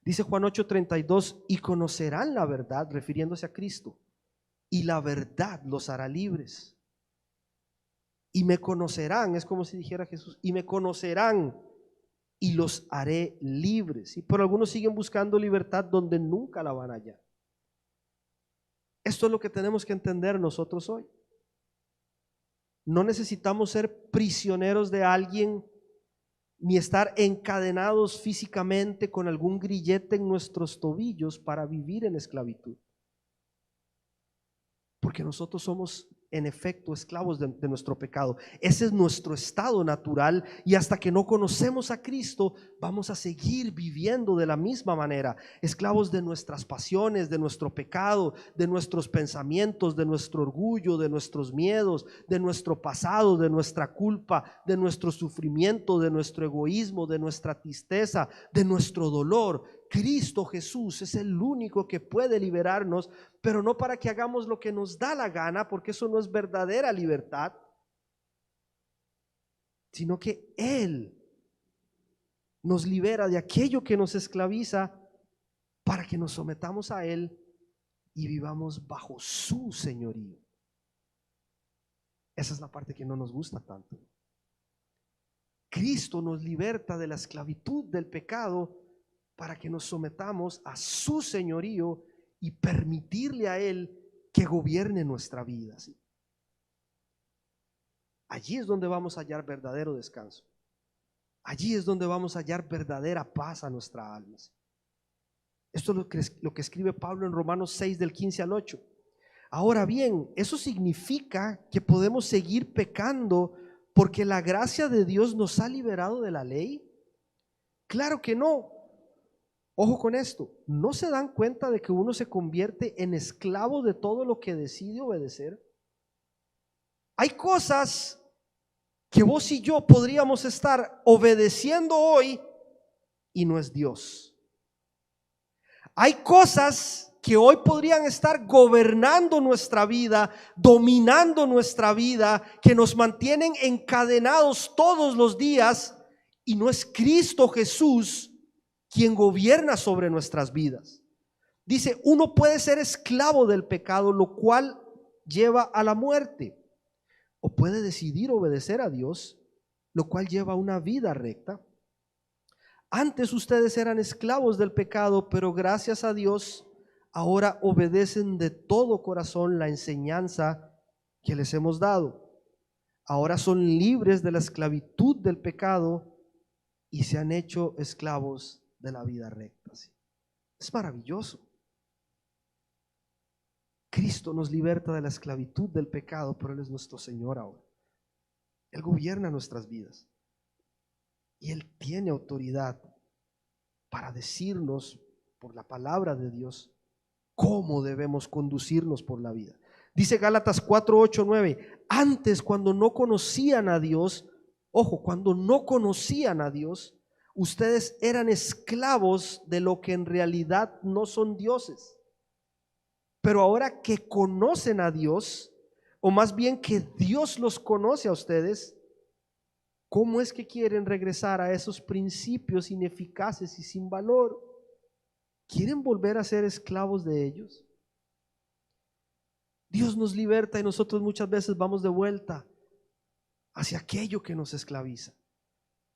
Speaker 1: Dice Juan 8:32: y conocerán la verdad, refiriéndose a Cristo, y la verdad los hará libres. Y me conocerán, es como si dijera Jesús, y me conocerán y los haré libres. Pero algunos siguen buscando libertad donde nunca la van a hallar. Esto es lo que tenemos que entender nosotros hoy. No necesitamos ser prisioneros de alguien, ni estar encadenados físicamente con algún grillete en nuestros tobillos para vivir en esclavitud. Porque nosotros somos en efecto esclavos de nuestro pecado. Ese es nuestro estado natural, y hasta que no conocemos a Cristo vamos a seguir viviendo de la misma manera, esclavos de nuestras pasiones, de nuestro pecado, de nuestros pensamientos, de nuestro orgullo, de nuestros miedos, de nuestro pasado, de nuestra culpa, de nuestro sufrimiento, de nuestro egoísmo, de nuestra tristeza, de nuestro dolor. Cristo Jesús es el único que puede liberarnos, pero no para que hagamos lo que nos da la gana, porque eso no es verdadera libertad, sino que Él nos libera de aquello que nos esclaviza para que nos sometamos a Él y vivamos bajo su señorío. Esa es la parte que no nos gusta tanto. Cristo nos liberta de la esclavitud del pecado para que nos sometamos a su señorío y permitirle a Él que gobierne nuestra vida, ¿sí? Allí es donde vamos a hallar verdadero descanso. Allí es donde vamos a hallar verdadera paz a nuestra alma, ¿sí? Esto es lo que escribe Pablo en Romanos 6 del 15 al 8. Ahora bien, ¿eso significa que podemos seguir pecando porque la gracia de Dios nos ha liberado de la ley? Claro que no. Ojo con esto, ¿no se dan cuenta de que uno se convierte en esclavo de todo lo que decide obedecer? Hay cosas que vos y yo podríamos estar obedeciendo hoy y no es Dios. Hay cosas que hoy podrían estar gobernando nuestra vida, dominando nuestra vida, que nos mantienen encadenados todos los días, y no es Cristo Jesús quien gobierna sobre nuestras vidas. Dice, uno puede ser esclavo del pecado, lo cual lleva a la muerte, o puede decidir obedecer a Dios, lo cual lleva a una vida recta. Antes ustedes eran esclavos del pecado, pero gracias a Dios ahora obedecen de todo corazón la enseñanza que les hemos dado. Ahora son libres de la esclavitud del pecado y se han hecho esclavos de la vida recta. ¿Sí? Es maravilloso. Cristo nos liberta de la esclavitud del pecado, pero Él es nuestro Señor ahora. Él gobierna nuestras vidas y Él tiene autoridad para decirnos por la palabra de Dios cómo debemos conducirnos por la vida. Dice Gálatas 4, 8, 9: antes, cuando no conocían a Dios, ojo, cuando no conocían a Dios, ustedes eran esclavos de lo que en realidad no son dioses. Pero ahora que conocen a Dios, o más bien que Dios los conoce a ustedes, ¿cómo es que quieren regresar a esos principios ineficaces y sin valor? ¿Quieren volver a ser esclavos de ellos? Dios nos liberta y nosotros muchas veces vamos de vuelta hacia aquello que nos esclaviza.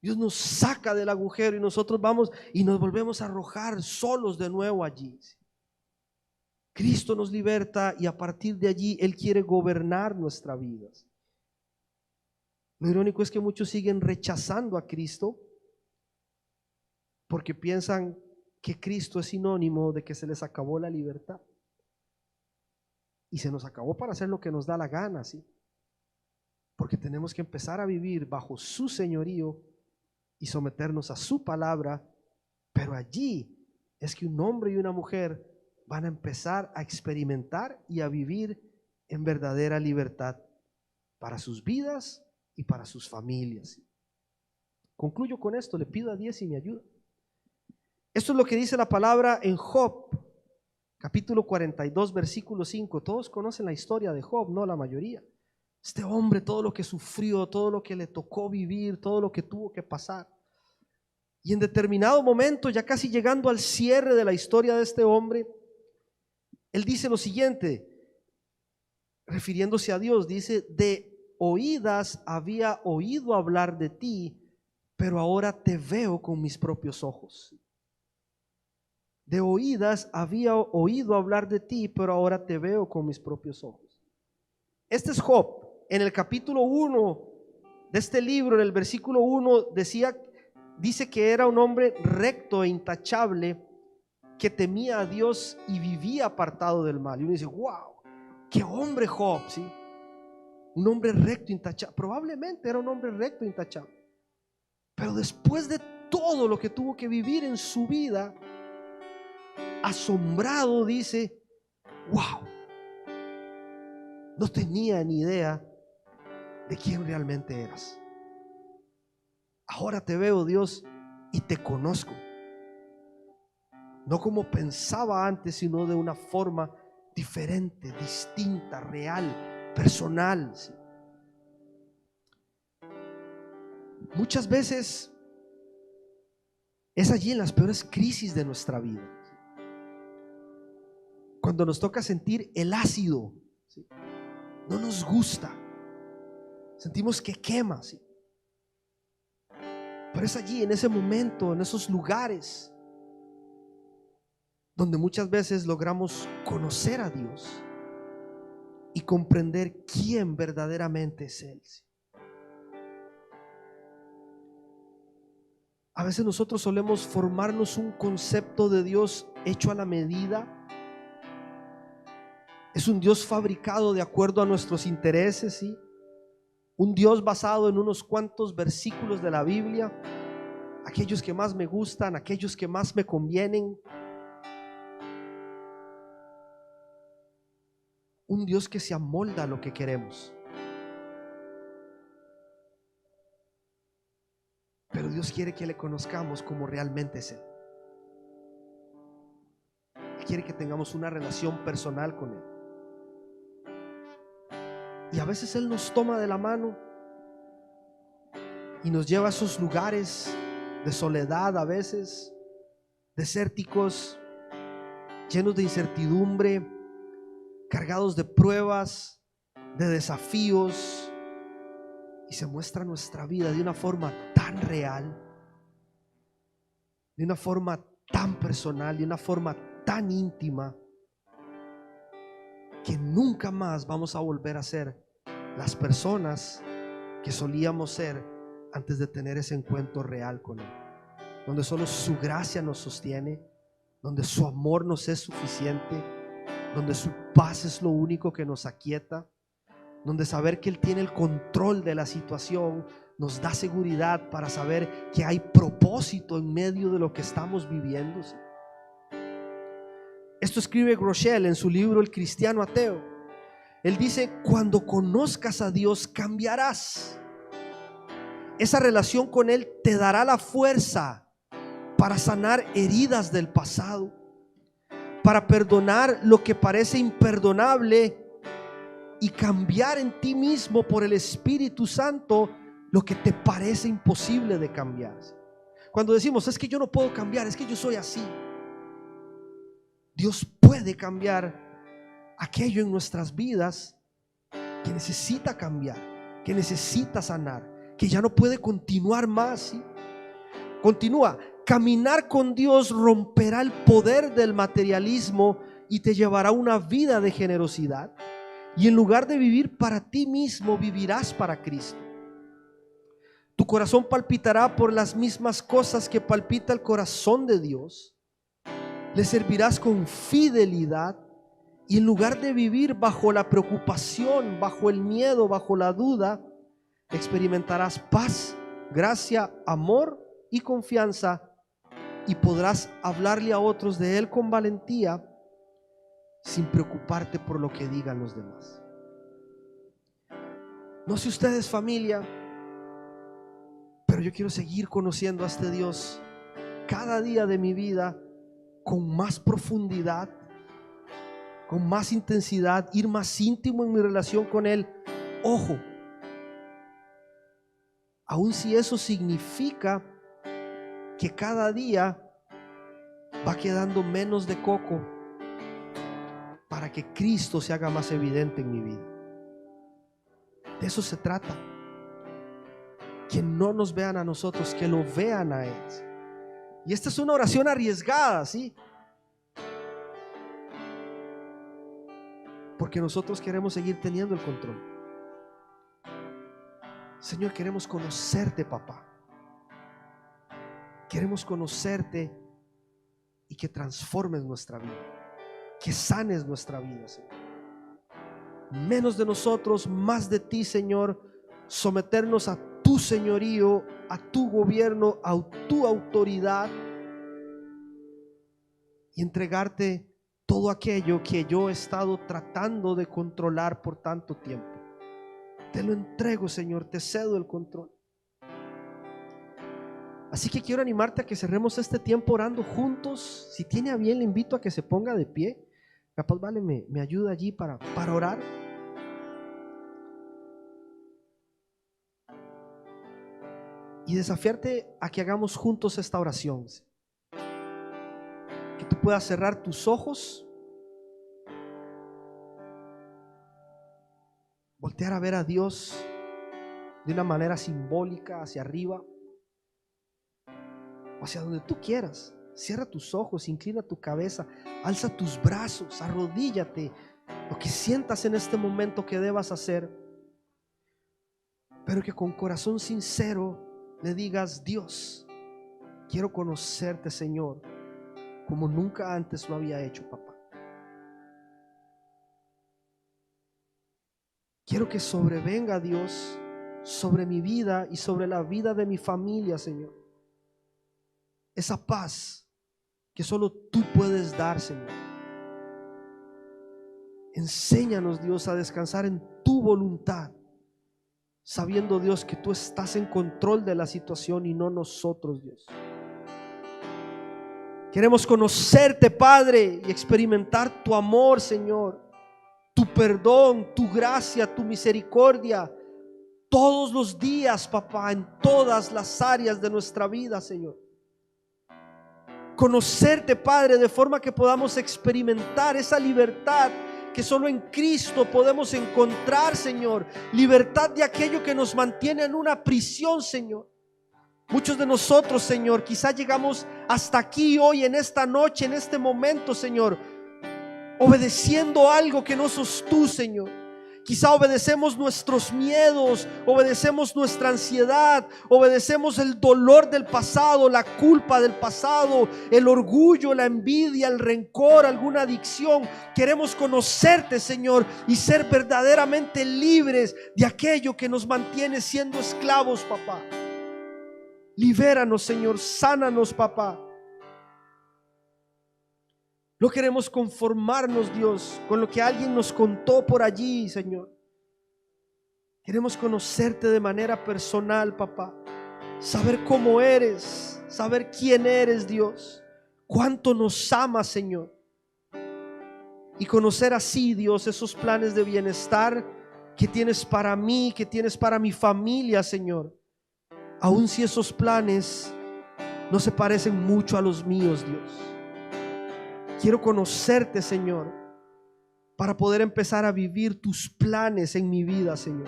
Speaker 1: Dios nos saca del agujero y nosotros vamos y nos volvemos a arrojar solos de nuevo allí. Cristo nos liberta y a partir de allí Él quiere gobernar nuestra vida. Lo irónico es que muchos siguen rechazando a Cristo porque piensan que Cristo es sinónimo de que se les acabó la libertad. Y se nos acabó para hacer lo que nos da la gana, ¿sí? Porque tenemos que empezar a vivir bajo su señorío y someternos a su palabra. Pero allí es que un hombre y una mujer van a empezar a experimentar y a vivir en verdadera libertad para sus vidas y para sus familias. Concluyo con esto, le pido a Dios si me ayuda. Esto es lo que dice la palabra en Job, capítulo 42, versículo 5. Todos conocen la historia de Job, no la mayoría. Este hombre, todo lo que sufrió, todo lo que le tocó vivir, todo lo que tuvo que pasar. Y en determinado momento, ya casi llegando al cierre de la historia de este hombre, él dice lo siguiente, refiriéndose a Dios, dice: de oídas había oído hablar de ti, pero ahora te veo con mis propios ojos. De oídas había oído hablar de ti, pero ahora te veo con mis propios ojos. Este es Job. En el capítulo 1 de este libro, en el versículo 1, dice que era un hombre recto e intachable, que temía a Dios y vivía apartado del mal. Y uno dice: wow, qué hombre Job, ¿sí? Un hombre recto, intachable. Probablemente era un hombre recto e intachable. Pero después de todo lo que tuvo que vivir en su vida, asombrado dice: wow, no tenía ni idea de quién realmente eras. Ahora te veo, Dios, y te conozco. No como pensaba antes, sino de una forma diferente, distinta, real, personal. ¿Sí? Muchas veces es allí en las peores crisis de nuestra vida, cuando nos toca sentir el ácido, ¿sí? No nos gusta, sentimos que quema, ¿sí? Pero es allí, en ese momento, en esos lugares, donde muchas veces logramos conocer a Dios y comprender quién verdaderamente es Él. A veces nosotros solemos formarnos un concepto de Dios hecho a la medida. Es un Dios fabricado de acuerdo a nuestros intereses, ¿sí? Un Dios basado en unos cuantos versículos de la Biblia, aquellos que más me gustan, aquellos que más me convienen. Un Dios que se amolda a lo que queremos. Pero Dios quiere que le conozcamos como realmente es Él. Él quiere que tengamos una relación personal con Él. Y a veces Él nos toma de la mano y nos lleva a esos lugares de soledad, a veces desérticos, llenos de incertidumbre, cargados de pruebas, de desafíos, y se muestra nuestra vida de una forma tan real, de una forma tan personal, de una forma tan íntima, que nunca más vamos a volver a ser las personas que solíamos ser antes de tener ese encuentro real con Él, donde solo su gracia nos sostiene, donde su amor nos es suficiente, donde su paz es lo único que nos aquieta, donde saber que Él tiene el control de la situación nos da seguridad para saber que hay propósito en medio de lo que estamos viviendo. Esto escribe Groeschel en su libro El cristiano ateo. Él dice: cuando conozcas a Dios cambiarás. Esa relación con Él te dará la fuerza para sanar heridas del pasado, para perdonar lo que parece imperdonable y cambiar en ti mismo por el Espíritu Santo lo que te parece imposible de cambiar. Cuando decimos: es que yo no puedo cambiar, es que yo soy así, Dios puede cambiar aquello en nuestras vidas que necesita cambiar, que necesita sanar, que ya no puede continuar más, ¿sí? Continúa: caminar con Dios romperá el poder del materialismo y te llevará a una vida de generosidad. Y en lugar de vivir para ti mismo, vivirás para Cristo. Tu corazón palpitará por las mismas cosas que palpita el corazón de Dios. Le servirás con fidelidad, y en lugar de vivir bajo la preocupación, bajo el miedo, bajo la duda, experimentarás paz, gracia, amor y confianza, y podrás hablarle a otros de Él con valentía, sin preocuparte por lo que digan los demás. No sé ustedes, familia, pero yo quiero seguir conociendo a este Dios cada día de mi vida con más profundidad, con más intensidad, ir más íntimo en mi relación con Él. Ojo, aun si eso significa que cada día va quedando menos de coco para que Cristo se haga más evidente en mi vida. De eso se trata. Que no nos vean a nosotros, que lo vean a Él. Y esta es una oración arriesgada, ¿sí? Porque nosotros queremos seguir teniendo el control. Señor, queremos conocerte, papá. Queremos conocerte y que transformes nuestra vida, que sanes nuestra vida, Señor. Menos de nosotros, más de ti, Señor. Someternos a tu señorío, a tu gobierno, a tu autoridad, y entregarte todo aquello que yo he estado tratando de controlar por tanto tiempo. Te lo entrego, Señor, te cedo el control. Así que quiero animarte a que cerremos este tiempo orando juntos. Si tiene a bien, le invito a que se ponga de pie. Capaz Vale me ayuda allí para orar. Y desafiarte a que hagamos juntos esta oración. Que tú puedas cerrar tus ojos, voltear a ver a Dios de una manera simbólica hacia arriba o hacia donde tú quieras. Cierra tus ojos, inclina tu cabeza, alza tus brazos, arrodíllate, lo que sientas en este momento que debas hacer, pero que con corazón sincero le digas: Dios, quiero conocerte, Señor, como nunca antes lo había hecho, papá. Quiero que sobrevenga, Dios, sobre mi vida y sobre la vida de mi familia, Señor, esa paz que solo tú puedes dar, Señor. Enséñanos, Dios, a descansar en tu voluntad, sabiendo, Dios, que tú estás en control de la situación y no nosotros, Dios. Queremos conocerte, Padre, y experimentar tu amor, Señor, tu perdón, tu gracia, tu misericordia, todos los días, papá, en todas las áreas de nuestra vida, Señor. Conocerte, Padre, de forma que podamos experimentar esa libertad que solo en Cristo podemos encontrar, Señor. Libertad de aquello que nos mantiene en una prisión, Señor. Muchos de nosotros, Señor, quizá llegamos hasta aquí hoy, en esta noche, en este momento, Señor, obedeciendo algo que no sos tú, Señor. Quizá obedecemos nuestros miedos, obedecemos nuestra ansiedad, obedecemos el dolor del pasado, la culpa del pasado, el orgullo, la envidia, el rencor, alguna adicción. Queremos conocerte, Señor, y ser verdaderamente libres de aquello que nos mantiene siendo esclavos, papá. Libéranos, Señor, sánanos, papá. No queremos conformarnos, Dios, con lo que alguien nos contó por allí, Señor. Queremos conocerte de manera personal, papá. Saber cómo eres, saber quién eres, Dios. Cuánto nos amas, Señor. Y conocer así, Dios, esos planes de bienestar que tienes para mí, que tienes para mi familia, Señor. Aun si esos planes no se parecen mucho a los míos, Dios. Quiero conocerte, Señor, para poder empezar a vivir tus planes en mi vida, Señor.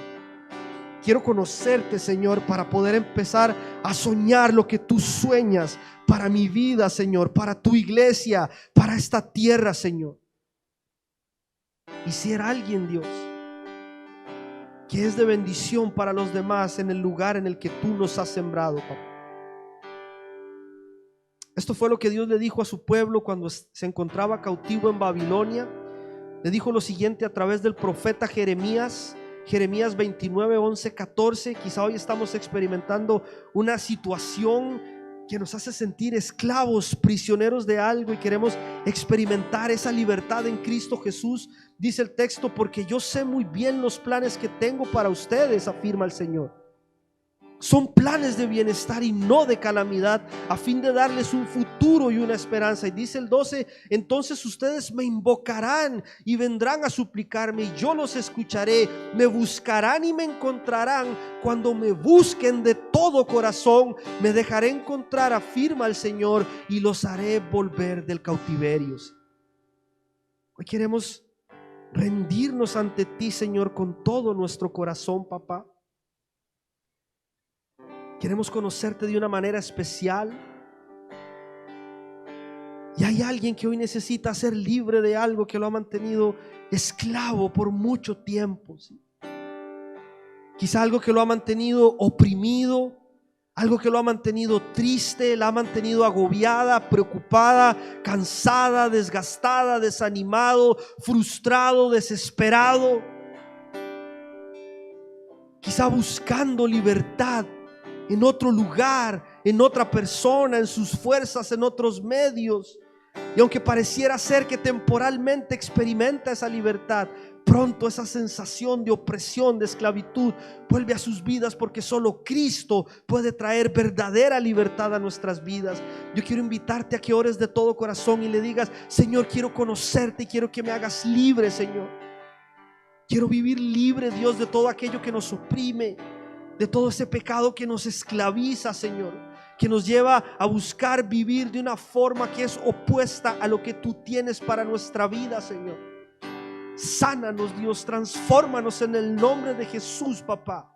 Speaker 1: Quiero conocerte, Señor, para poder empezar a soñar lo que tú sueñas para mi vida, Señor, para tu iglesia, para esta tierra, Señor. Y si era alguien, Dios, que es de bendición para los demás en el lugar en el que tú nos has sembrado, papá. Esto fue lo que Dios le dijo a su pueblo cuando se encontraba cautivo en Babilonia. Le dijo lo siguiente a través del profeta Jeremías. Jeremías 29, 11, 14. Quizá hoy estamos experimentando una situación que nos hace sentir esclavos, prisioneros de algo, y queremos experimentar esa libertad en Cristo Jesús. Dice el texto: porque yo sé muy bien los planes que tengo para ustedes, afirma el Señor. Son planes de bienestar y no de calamidad, a fin de darles un futuro y una esperanza. Y dice el 12: entonces ustedes me invocarán y vendrán a suplicarme, y yo los escucharé. Me buscarán y me encontrarán. Cuando me busquen de todo corazón, me dejaré encontrar, afirma el Señor, y los haré volver del cautiverio. Hoy queremos rendirnos ante ti, Señor, con todo nuestro corazón, papá. Queremos conocerte de una manera especial. Y hay alguien que hoy necesita ser libre de algo que lo ha mantenido esclavo por mucho tiempo, ¿sí? Quizá algo que lo ha mantenido oprimido, algo que lo ha mantenido triste, la ha mantenido agobiada, preocupada, cansada, desgastada, desanimado, frustrado, desesperado. Quizá buscando libertad en otro lugar, en otra persona, en sus fuerzas, en otros medios. Y aunque pareciera ser que temporalmente experimenta esa libertad, pronto esa sensación de opresión, de esclavitud, vuelve a sus vidas, porque solo Cristo puede traer verdadera libertad a nuestras vidas. Yo quiero invitarte a que ores de todo corazón y le digas: Señor, quiero conocerte y quiero que me hagas libre, Señor. Quiero vivir libre, Dios, de todo aquello que nos oprime, de todo ese pecado que nos esclaviza, Señor, que nos lleva a buscar vivir de una forma que es opuesta a lo que tú tienes para nuestra vida, Señor. Sánanos, Dios, transfórmanos en el nombre de Jesús, papá.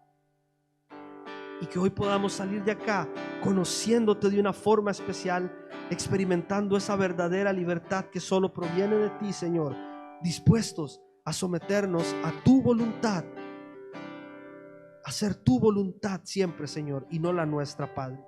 Speaker 1: Y que hoy podamos salir de acá conociéndote de una forma especial, experimentando esa verdadera libertad que solo proviene de ti, Señor, dispuestos a someternos a tu voluntad, hacer tu voluntad siempre, Señor, y no la nuestra, Padre.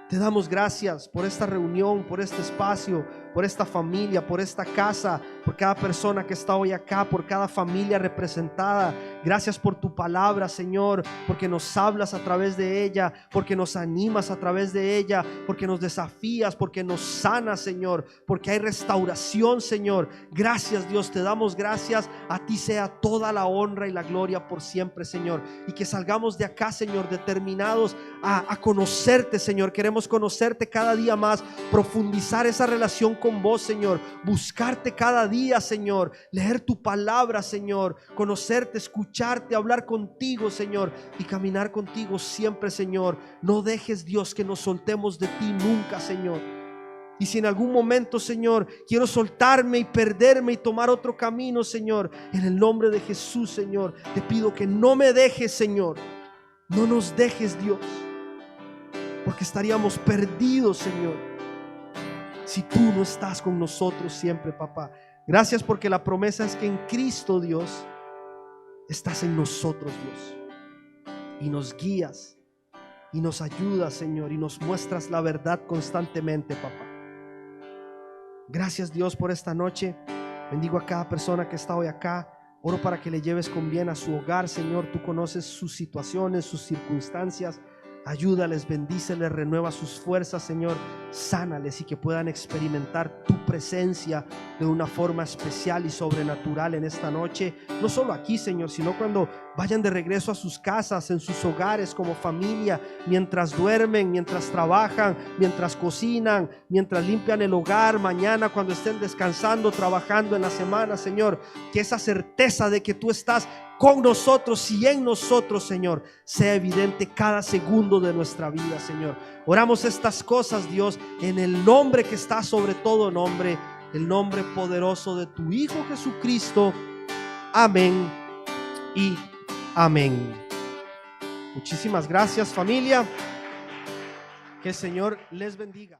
Speaker 1: Te damos gracias por esta reunión, por este espacio, por esta familia, por esta casa, por cada persona que está hoy acá, por cada familia representada. Gracias por tu palabra, Señor, porque nos hablas a través de ella, porque nos animas a través de ella, porque nos desafías, porque nos sanas, Señor, porque hay restauración, Señor. Gracias, Dios, te damos gracias. A ti sea toda la honra y la gloria por siempre, Señor. Y que salgamos de acá, Señor, determinados a conocerte, Señor. Queremos conocerte cada día más, profundizar esa relación con vos, Señor, buscarte cada día, Señor, leer tu palabra, Señor, conocerte, escucharte, hablar contigo, Señor, y caminar contigo siempre, Señor. No dejes, Dios, que nos soltemos de ti nunca, Señor. Y si en algún momento, Señor, quiero soltarme y perderme y tomar otro camino, Señor, en el nombre de Jesús, Señor, te pido que no me dejes, Señor. No nos dejes, Dios, porque estaríamos perdidos, Señor, si tú no estás con nosotros siempre, papá. Gracias porque la promesa es que en Cristo, Dios, estás en nosotros, Dios, y nos guías y nos ayudas, Señor, y nos muestras la verdad constantemente, papá. Gracias, Dios, por esta noche. Bendigo a cada persona que está hoy acá. Oro para que le lleves con bien a su hogar, Señor. Tú conoces sus situaciones, sus circunstancias. Ayúdales, bendíceles, renueva sus fuerzas, Señor. Sánales y que puedan experimentar tu presencia de una forma especial y sobrenatural en esta noche. No solo aquí, Señor, sino cuando vayan de regreso a sus casas, en sus hogares como familia, mientras duermen, mientras trabajan, mientras cocinan, mientras limpian el hogar, mañana cuando estén descansando, trabajando en la semana, Señor. Que esa certeza de que tú estás con nosotros y en nosotros, Señor, sea evidente cada segundo de nuestra vida, Señor. Oramos estas cosas, Dios, en el nombre que está sobre todo nombre, el nombre poderoso de tu Hijo Jesucristo. Amén y amén. Muchísimas gracias, familia. Que el Señor les bendiga.